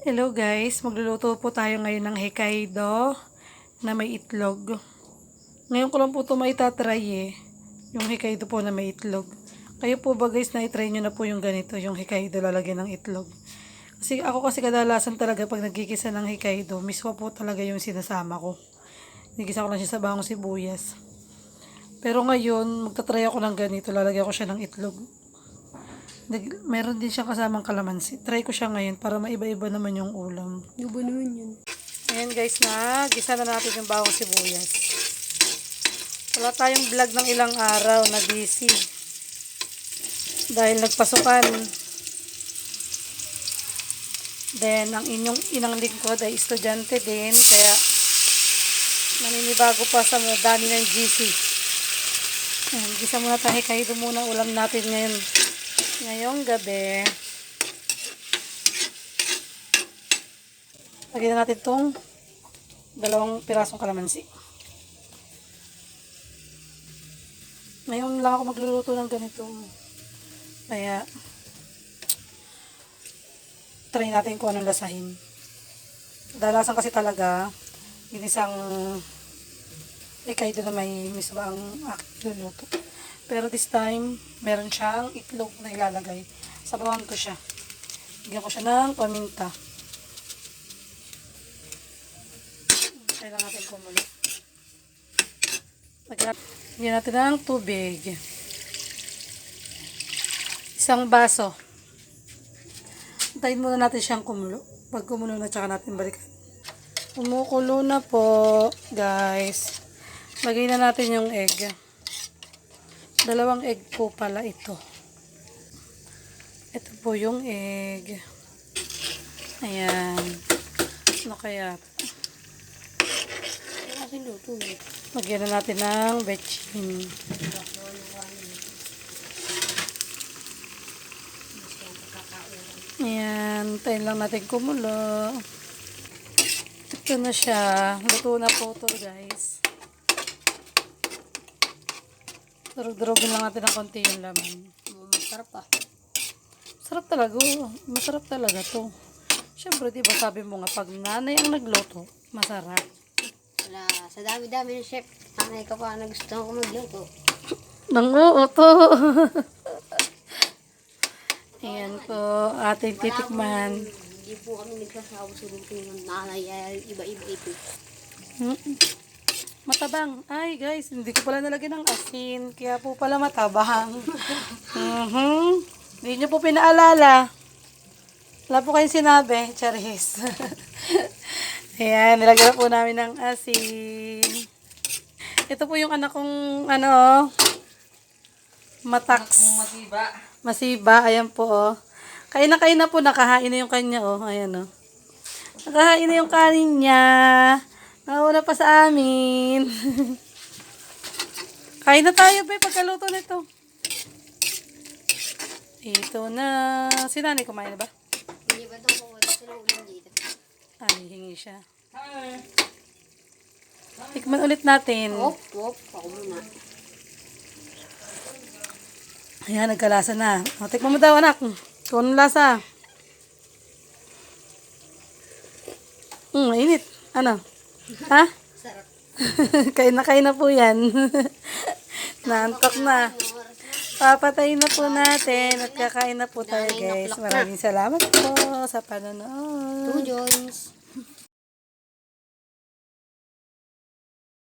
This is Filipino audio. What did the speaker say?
Hello guys, magluluto po tayo ngayon ng Hokkaido na may itlog. Ngayon ko lang po ito maitatry yung Hokkaido po na may itlog. Kayo po ba guys, na-try nyo na po yung ganito, yung Hokkaido lalagyan ng itlog. Kasi kadalasan talaga pag nagkikisa ng Hokkaido, miswa po talaga yung sinasama ko. Nagkisa ko lang siya sa bawang sibuyas. Pero ngayon, magtatry ako ng ganito, lalagyan ko siya ng itlog. Meron din siyang kasamang kalamansi. Try ko siya ngayon para maiba-iba naman yung ulam. Iba naman yun. Ayan guys, gisa na natin yung bawang sibuyas. Wala tayong vlog ng ilang araw na busy. Dahil nagpasukan. Then, ang inyong inang lingkod ay estudyante din. Kaya, naninibago pa sa dami ng GC. Ayan, gisa muna tayo kahit muna ulam natin ngayong gabi. Lagyan na natin itong 2 pirasong kalamansi. Ngayon lang ako magluluto ng ganito. Kaya, try natin kung anong lasahin. Dalasan kasi talaga, ginisang Hokkaido na may misba ang aking luluto. Pero this time, meron siyang itlog na ilalagay. Sabawan ko siya. Bigyan ko siya ng paminta. Kailangan natin kumulo. Lagyan natin ng tubig. 1 baso. Antayin muna natin siyang kumulo. Pag kumulo na, tsaka natin balikan. Kumukulo na po, guys. Lagay na natin yung egg. 2 egg po pala ito. Ito po yung egg. Ayan. Ano kaya? Lagyan na natin ng bechin. Ayan. Tayo lang natin kumulo. Ito na siya. Luto na po ito guys. Durug-durugin lang natin ng konti yung laman. Masarap ah. Sarap talaga. Masarap talaga to. Siyempre, diba sabi mo nga, pag nanay ang nagluto, masarap. Wala, sa dami-dami ng chef. Nanay ka pa na gusto ko magluto. Oo to. Ayan po, ating titikman. Hindi po kami nagsasawa sa luto ng nanay. Iba-iba ito. Matabang. Ay guys, hindi ko pala nalagyan ng asin. Kaya po pala matabang. Hindi nyo po pinaalala. Wala po kayong sinabi. Charis. Ayan, nilagyan po namin ng asin. Ito po yung anak kong, mataks. Masiba. Ayan po, oh. Kain na po. Nakahain na yung kanya, oh. Ayan, oh. Nakahain na yung kanin niya. Nauna pa sa amin. Kain na tayo, be, pagkaluto nito. Ito na. Si nanay kumain na ba? Hindi ba ito kung wala sila ulam dito? Ay, hingi siya. Tikman ulit natin. Op. Ako muna. Ayan, nagkalasa na. O, tikman mo daw, anak. Kung anong lasa. Mainit. Ano? Ha? Sarap. Kain na po yan. Naantok na. Papatayin na po natin at kakain na po tayo guys. Maraming salamat po sa panonood. 2 Jones.